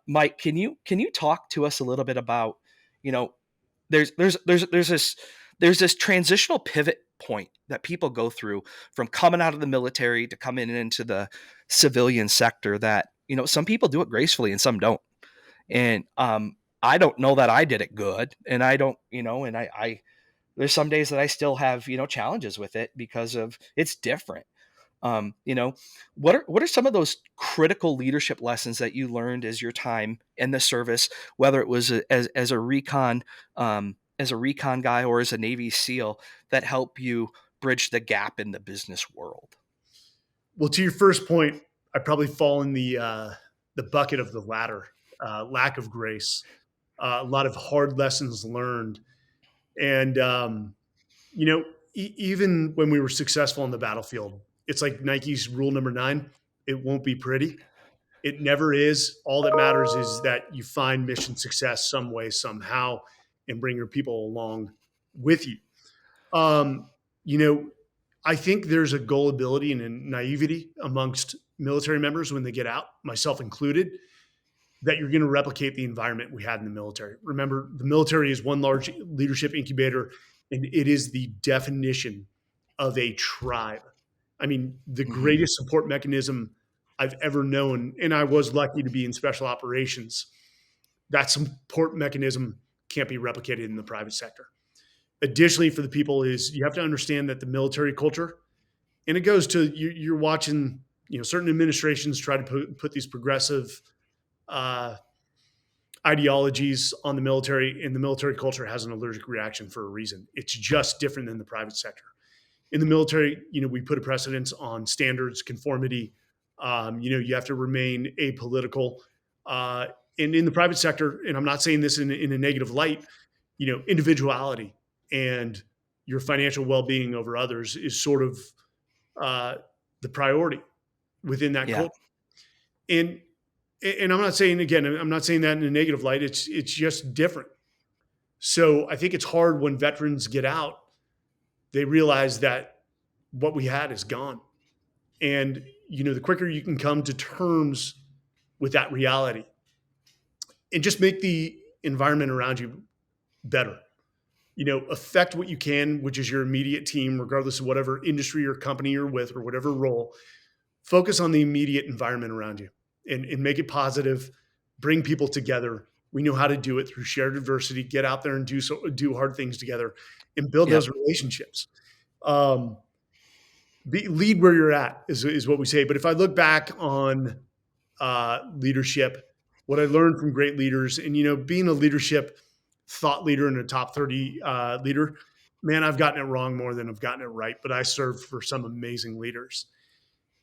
Mike, can you talk to us a little bit about, you know, there's this transitional pivot point that people go through from coming out of the military to coming into the civilian sector, that, some people do it gracefully and some don't. And I don't know that I did it good, and I don't, and I there's some days that I still have, challenges with it because of it's different. Um, you know, what are some of those critical leadership lessons that you learned as your time in the service, whether it was as a recon guy or as a Navy SEAL, that help you bridge the gap in the business world? Well, to your first point, I probably fall in the bucket of the latter, lack of grace, a lot of hard lessons learned, and you know, even when we were successful on the battlefield, it's like Nike's rule number 9: it won't be pretty. It never is. All that matters is that you find mission success some way, somehow, and bring your people along with you. Um, you know, I think there's a gullibility and a naivety amongst military members when they get out, myself included, that you're going to replicate the environment we had in the military. Remember, the military is one large leadership incubator, and it is the definition of a tribe. I mean, the Hmm. greatest support mechanism I've ever known, and I was lucky to be in special operations, that support mechanism can't be replicated in the private sector. Additionally, for the people, is you have to understand that the military culture, and it goes to you're watching, certain administrations try to put these progressive uh, ideologies on the military, and the military culture has an allergic reaction for a reason. It's just different than the private sector. In the military, we put a precedence on standards, conformity. You have to remain apolitical. Uh, and in the private sector, and I'm not saying this in a negative light, individuality and your financial well-being over others is sort of uh, the priority within that Yeah. culture. And I'm not saying, again, I'm not saying that in a negative light. It's just different. So I think it's hard when veterans get out, they realize that what we had is gone. And the quicker you can come to terms with that reality and just make the environment around you better, affect what you can, which is your immediate team, regardless of whatever industry or company you're with or whatever role. Focus on the immediate environment around you and make it positive. Bring people together. We know how to do it through shared adversity. Get out there and do hard things together and build Yep. those relationships. Um, lead where you're at is what we say. But if I look back on leadership, what I learned from great leaders, and being a leadership thought leader and a top 30 leader, man, I've gotten it wrong more than I've gotten it right. But I served for some amazing leaders,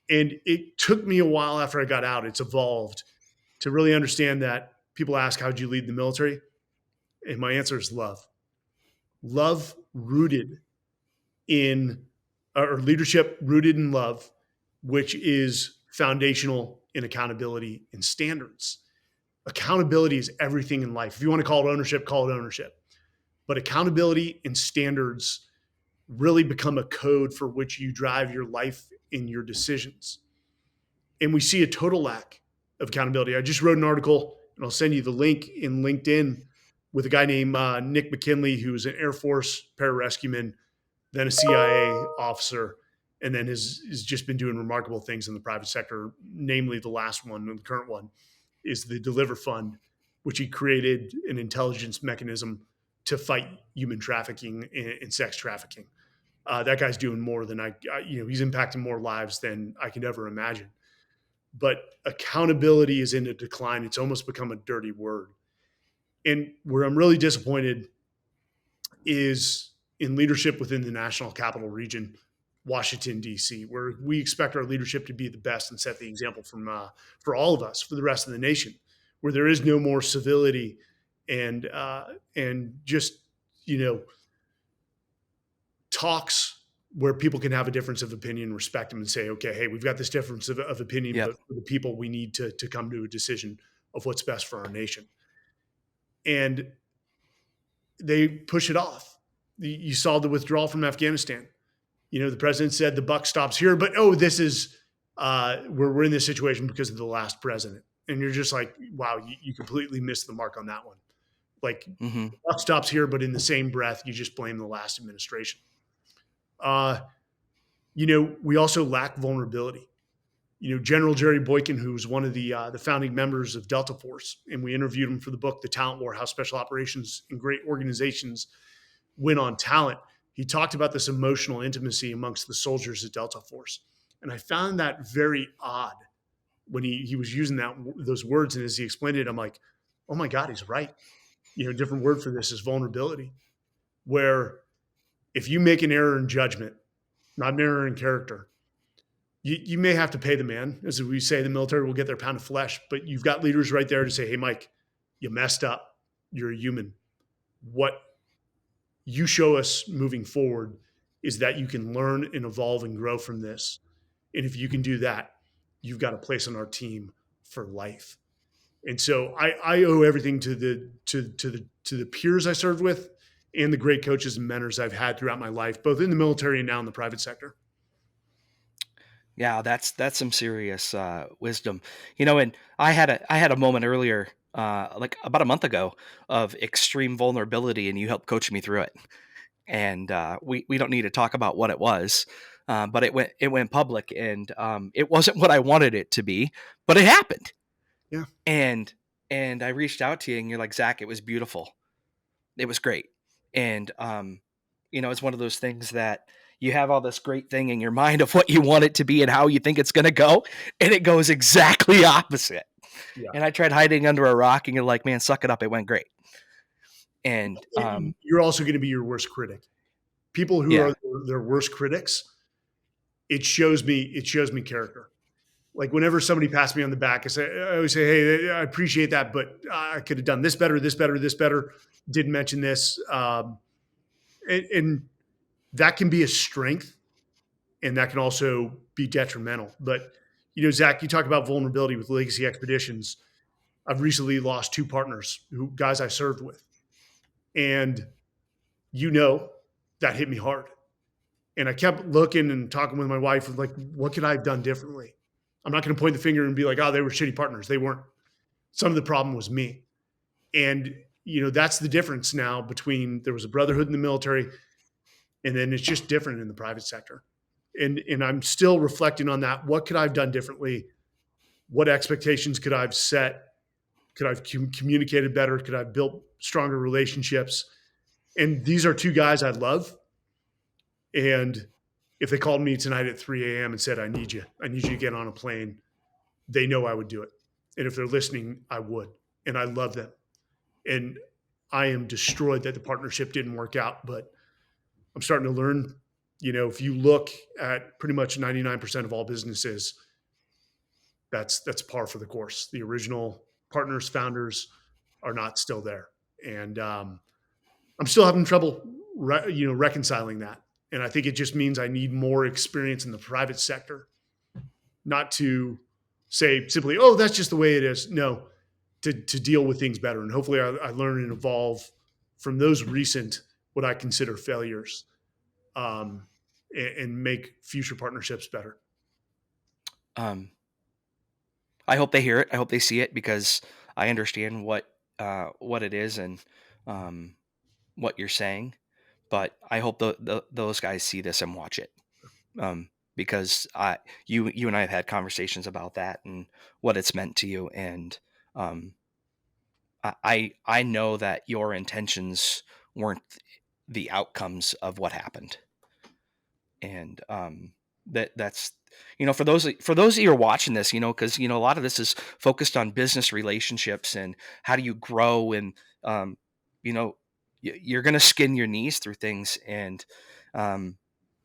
and it took me a while after I got out. It's evolved to really understand that people ask, "How'd you lead the military?" And my answer is love. Love rooted in, or leadership rooted in love, which is foundational in accountability and standards. Accountability is everything in life. If you want to call it ownership, call it ownership. But accountability and standards really become a code for which you drive your life in your decisions. And we see a total lack of accountability. I just wrote an article, and I'll send you the link in LinkedIn, with a guy named Nick McKinley, who's an Air Force pararescueman, then a CIA officer, and then has just been doing remarkable things in the private sector. Namely, the last one, and the current one, is the Deliver Fund, which he created an intelligence mechanism to fight human trafficking and sex trafficking. That guy's doing more than he's impacting more lives than I could ever imagine. But accountability is in a decline. It's almost become a dirty word. And where I'm really disappointed is in leadership within the national capital region, Washington, D.C., where we expect our leadership to be the best and set the example for all of us, for the rest of the nation, where there is no more civility and just, talks where people can have a difference of opinion, respect them, and say, okay, hey, we've got this difference of opinion, Yep. but for the people, we need to come to a decision of what's best for our nation. And they push it off. You saw the withdrawal from Afghanistan. The president said the buck stops here, but this is we're in this situation because of the last president. and you're just like, wow, you completely missed the mark on that one. Like, Hmm. the buck stops here, but in the same breath, you just blame the last administration. Uh, we also lack vulnerability. General Jerry Boykin, who was one of the founding members of Delta Force, and we interviewed him for the book, The Talent War: How Special Operations and Great Organizations Win on Talent. He talked about this emotional intimacy amongst the soldiers at Delta Force, and I found that very odd when he was using those words. And as he explained it, I'm like, oh my God, he's right. Different word for this is vulnerability, where if you make an error in judgment, not an error in character, you may have to pay the man. As we say, the military will get their pound of flesh, but you've got leaders right there to say, hey, Mike, you messed up. You're a human. What you show us moving forward is that you can learn and evolve and grow from this. And if you can do that, you've got a place on our team for life. And so I owe everything to the peers I served with and the great coaches and mentors I've had throughout my life, both in the military and now in the private sector. Yeah, that's some serious wisdom. And I had a moment earlier, like about a month ago, of extreme vulnerability, and you helped coach me through it. And we don't need to talk about what it was, but it went public, and it wasn't what I wanted it to be, but it happened. Yeah. And I reached out to you, and you're like, Zach, it was beautiful. It was great. And it's one of those things that you have all this great thing in your mind of what you want it to be and how you think it's going to go, and it goes exactly opposite. Yeah. And I tried hiding under a rock, and you're like, man, suck it up, it went great. And You're also going to be your worst critic. People who yeah. are their worst critics, it shows me character. Like, whenever somebody pats me on the back, I always say, hey, I appreciate that, but I could have done this better, this better, this better. Didn't mention this. And that can be a strength, and that can also be detrimental. But, Zach, you talk about vulnerability with Legacy Expeditions. I've recently lost two partners, guys I served with. And, that hit me hard. And I kept looking and talking with my wife of, like, what could I have done differently? I'm not going to point the finger and be like, oh, they were shitty partners. They weren't. Some of the problem was me. And, that's the difference now between there was a brotherhood in the military, and then it's just different in the private sector. And I'm still reflecting on that. What could I have done differently? What expectations could I have set? Could I have communicated better? Could I have built stronger relationships? And these are two guys I love. And if they called me tonight at 3 a.m. and said, I need you to get on a plane, they know I would do it. And if they're listening, I would. And I love them. And I am destroyed that the partnership didn't work out, but I'm starting to learn, if you look at pretty much 99% of all businesses, that's par for the course. The original partners, founders are not still there. And I'm still having trouble, reconciling that. And I think it just means I need more experience in the private sector, not to say simply, oh, that's just the way it is. No, to deal with things better. And hopefully I learn and evolve from those recent, what I consider failures, and make future partnerships better. um I hope they hear it. I hope they see it, because I understand what it is, and um what you're saying. But I hope those guys see this and watch it, because you and I have had conversations about that and what it's meant to you. And um, I know that your intentions weren't the outcomes of what happened. And that's, for those of you who are watching this, because a lot of this is focused on business relationships and how do you grow, and um, you know you're going to skin your knees through things. And um,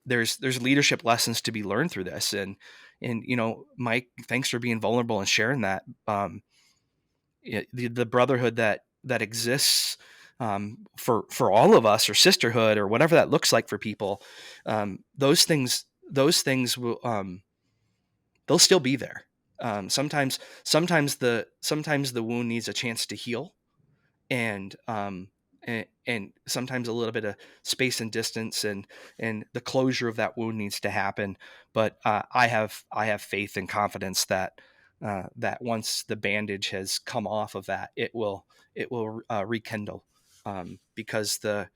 there's leadership lessons to be learned through this. And Mike, thanks for being vulnerable and sharing that. The brotherhood that exists, for all of us, or sisterhood, or whatever that looks like for people, those things will, they'll still be there. Sometimes the wound needs a chance to heal, and sometimes a little bit of space and distance, and the closure of that wound needs to happen. But I have faith and confidence that that once the bandage has come off of that, it will rekindle, because uh,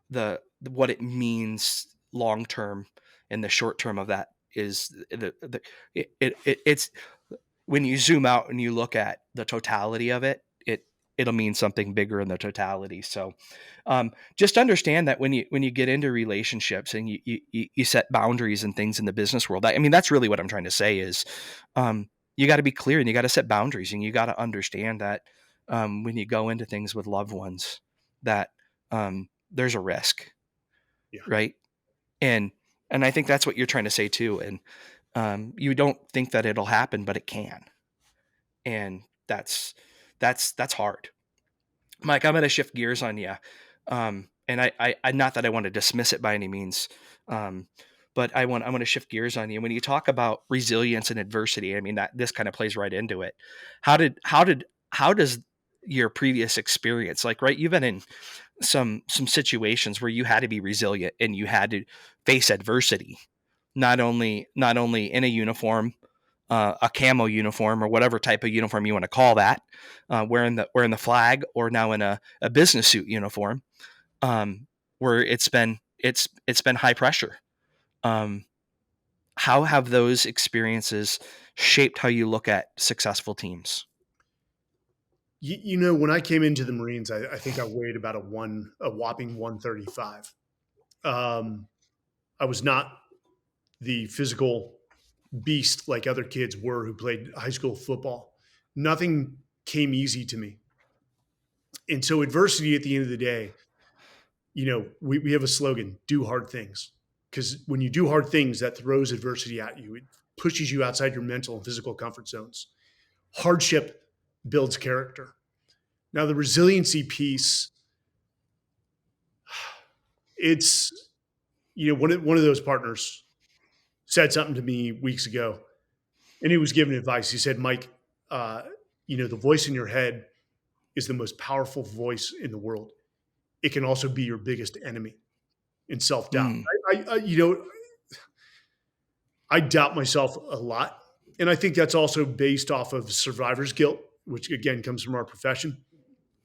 the what it means long term and the short term of that is it's when you zoom out and you look at the totality of it, it'll mean something bigger in the totality. So just understand that when you get into relationships and you set boundaries and things in the business world, I mean, that's really what I'm trying to say is, you got to be clear and you got to set boundaries and you got to understand that, when you go into things with loved ones, that, there's a risk, Yeah. right? And I think that's what you're trying to say too. And you don't think that it'll happen, but it can, and that's hard. Mike, I'm going to shift gears on you. And I, not that I want to dismiss it by any means, um, but I want to shift gears on you. When you talk about resilience and adversity, I mean, that this kind of plays right into it. How does your previous experience, like, right, you've been in some situations where you had to be resilient and you had to face adversity, not only in a uniform, a camo uniform or whatever type of uniform you want to call that, wearing the flag, or now in a business suit uniform, where it's been high pressure. Um, how have those experiences shaped how you look at successful teams? When I came into the Marines, I think I weighed about a whopping 135. I was not the physical beast like other kids were who played high school football. Nothing came easy to me. And so adversity at the end of the day, we have a slogan, do hard things. Because when you do hard things, that throws adversity at you. It pushes you outside your mental and physical comfort zones. Hardship builds character. Now, the resiliency piece, it's, one of those partners said something to me weeks ago, and he was giving advice. He said, Mike, the voice in your head is the most powerful voice in the world. It can also be your biggest enemy in self doubt. Mm, I doubt myself a lot. And I think that's also based off of survivor's guilt, which again comes from our profession,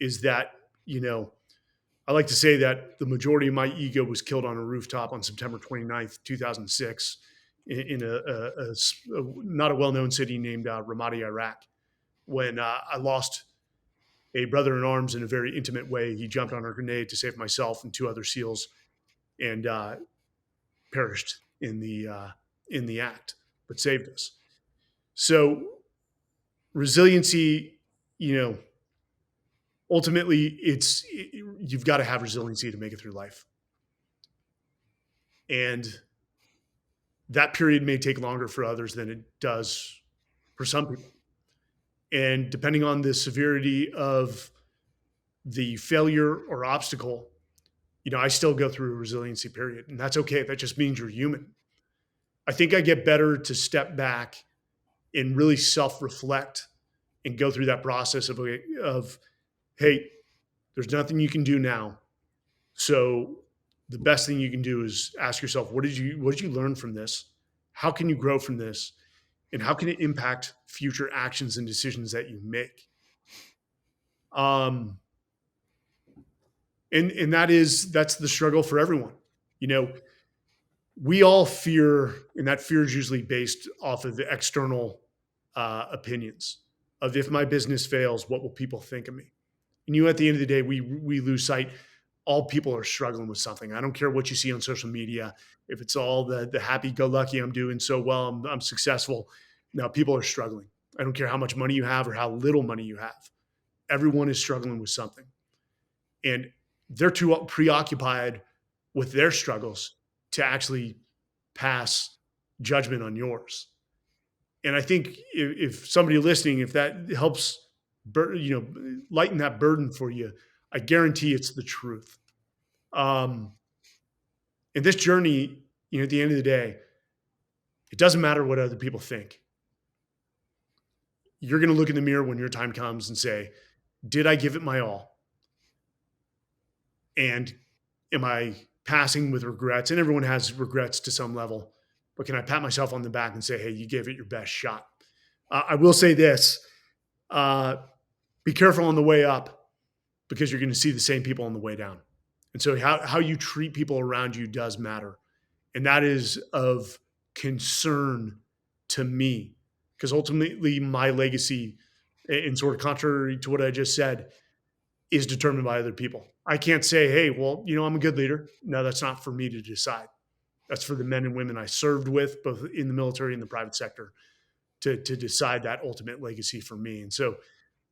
is that, I like to say that the majority of my ego was killed on a rooftop on September 29th, 2006, in not a well known city named Ramadi, Iraq, when I lost a brother in arms in a very intimate way. He jumped on a grenade to save myself and two other SEALs, and perished in the act, but saved us. So resiliency, you know, ultimately, you've got to have resiliency to make it through life, and that period may take longer for others than it does for some people. And depending on the severity of the failure or obstacle, I still go through a resiliency period, and that's okay. That just means you're human. I think I get better to step back and really self-reflect and go through that process of hey, there's nothing you can do now. So the best thing you can do is ask yourself, what did you learn from this? How can you grow from this? And how can it impact future actions and decisions that you make? Um, and that's the struggle for everyone. You know, we all fear, and that fear is usually based off of the external opinions of, if my business fails, what will people think of me? And at the end of the day, we lose sight. All people are struggling with something. I don't care what you see on social media. If it's all the happy go lucky, I'm doing so well, I'm successful. Now people are struggling. I don't care how much money you have or how little money you have. Everyone is struggling with something, and they're too preoccupied with their struggles to actually pass judgment on yours. And I think if somebody listening, if that helps, lighten that burden for you, I guarantee it's the truth. Um, in this journey, at the end of the day, it doesn't matter what other people think. You're going to look in the mirror when your time comes and say, did I give it my all? And am I passing with regrets? And everyone has regrets to some level, but can I pat myself on the back and say, hey, you gave it your best shot? I will say this: uh, be careful on the way up because you're going to see the same people on the way down. And so, how you treat people around you does matter, and that is of concern to me because ultimately, my legacy, and sort of contrary to what I just said, is determined by other people. I can't say, hey, well, I'm a good leader. No, that's not for me to decide. That's for the men and women I served with, both in the military and the private sector, to decide that ultimate legacy for me. And so,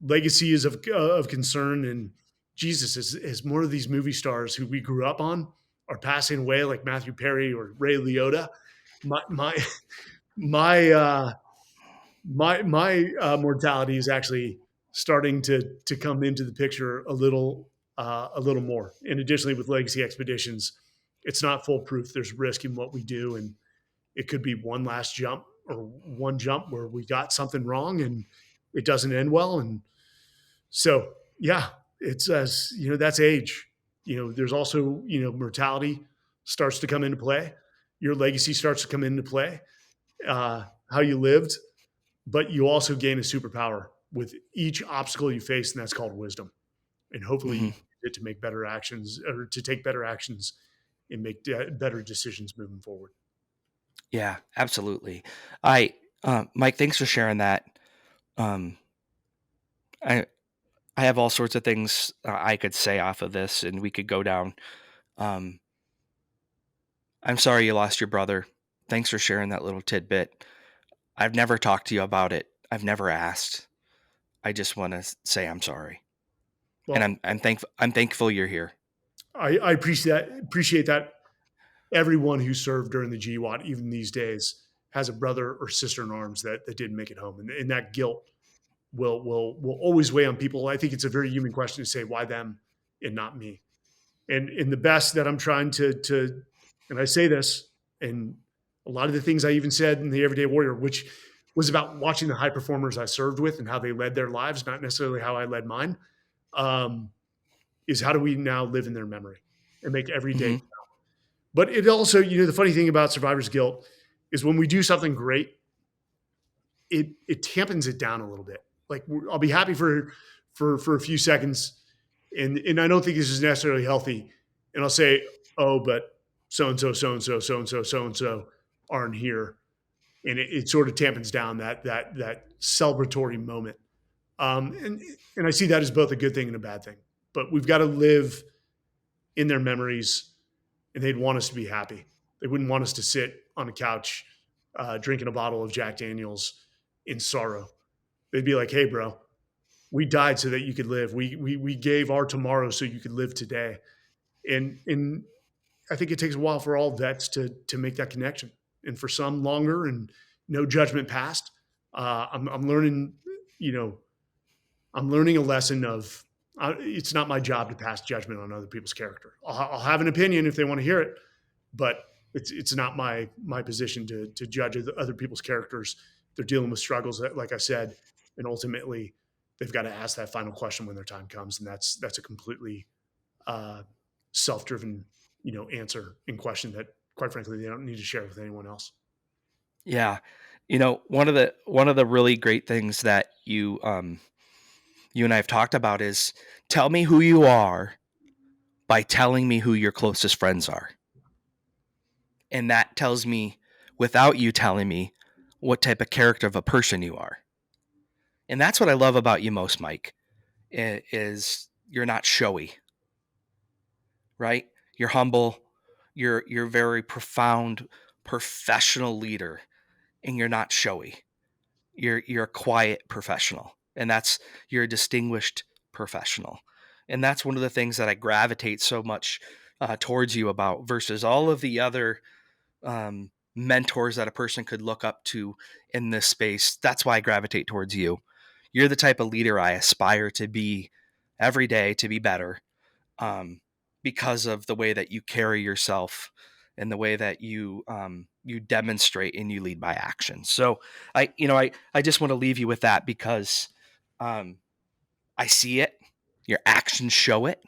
legacy is of concern. And Jesus, as more of these movie stars who we grew up on are passing away, like Matthew Perry or Ray Liotta, my my my mortality is actually starting to come into the picture a little more. And additionally, with legacy expeditions, it's not foolproof. There's risk in what we do, and it could be one last jump or one jump where we got something wrong and it doesn't end well. And so, yeah, it's as that's age. There's also mortality starts to come into play. Your legacy starts to come into play. How you lived, but you also gain a superpower with each obstacle you face, and that's called wisdom. And hopefully, you Hmm. use it to make better actions or to take better actions and make better decisions moving forward. Yeah, absolutely. Mike, thanks for sharing that. Um, I, I have all sorts of things I could say off of this, and we could go down. Um, I'm sorry you lost your brother. Thanks for sharing that little tidbit. I've never talked to you about it. I've never asked. I just want to say I'm sorry, and Well, I'm thankful. I'm thankful you're here. I appreciate that everyone who served during the GWAT, even these days, has a brother or sister in arms that didn't make it home, and that guilt will always weigh on people. I think it's a very human question to say why them and not me. And in the best that I'm trying to, and I say this, and a lot of the things I even said in the Everyday Warrior, which was about watching the high performers I served with and how they led their lives, not necessarily how I led mine, um, is how do we now live in their memory and make every day. Hmm. But it also, the funny thing about survivor's guilt is when we do something great, it tampens it down a little bit. Like I'll be happy for a few seconds, and I don't think this is necessarily healthy. And I'll say, oh, but so and so, so and so, so and so, so and so aren't here, and it sort of tampens down that celebratory moment. And I see that as both a good thing and a bad thing. But we've got to live in their memories, and they'd want us to be happy. They wouldn't want us to sit on a couch drinking a bottle of Jack Daniels in sorrow. They'd be like, "Hey, bro, we died so that you could live. We gave our tomorrow so you could live today." And I think it takes a while for all vets to make that connection, and for some longer. And no judgment passed. I'm learning, you know, I'm learning a lesson of it's not my job to pass judgment on other people's character. I'll have an opinion if they want to hear it, but it's not my position to judge other people's characters. They're dealing with struggles, like I said, and ultimately they've got to ask that final question when their time comes, and that's a completely uh, self-driven, answer and question that, quite frankly, they don't need to share with anyone else. Yeah, one of the really great things that you and I have talked about is tell me who you are by telling me who your closest friends are. And that tells me, without you telling me, what type of character of a person you are. And that's what I love about you most, Mike, is you're not showy, right? You're humble, you're very profound, professional leader, and you're not showy. You're a quiet professional, and you're a distinguished professional. And that's one of the things that I gravitate so much towards you about versus all of the other mentors that a person could look up to in this space. That's why I gravitate towards you. You're the type of leader I aspire to be every day, to be better, um, because of the way that you carry yourself and the way that you demonstrate and you lead by action. So I just want to leave you with that because um, I see it. Your actions show it.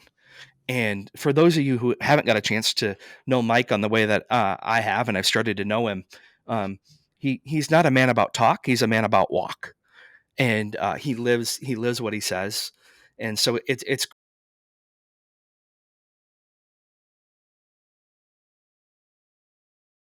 And for those of you who haven't got a chance to know Mike on the way that I have, and I've started to know him, um, he's not a man about talk. He's a man about walk. and he lives what he says. And so it's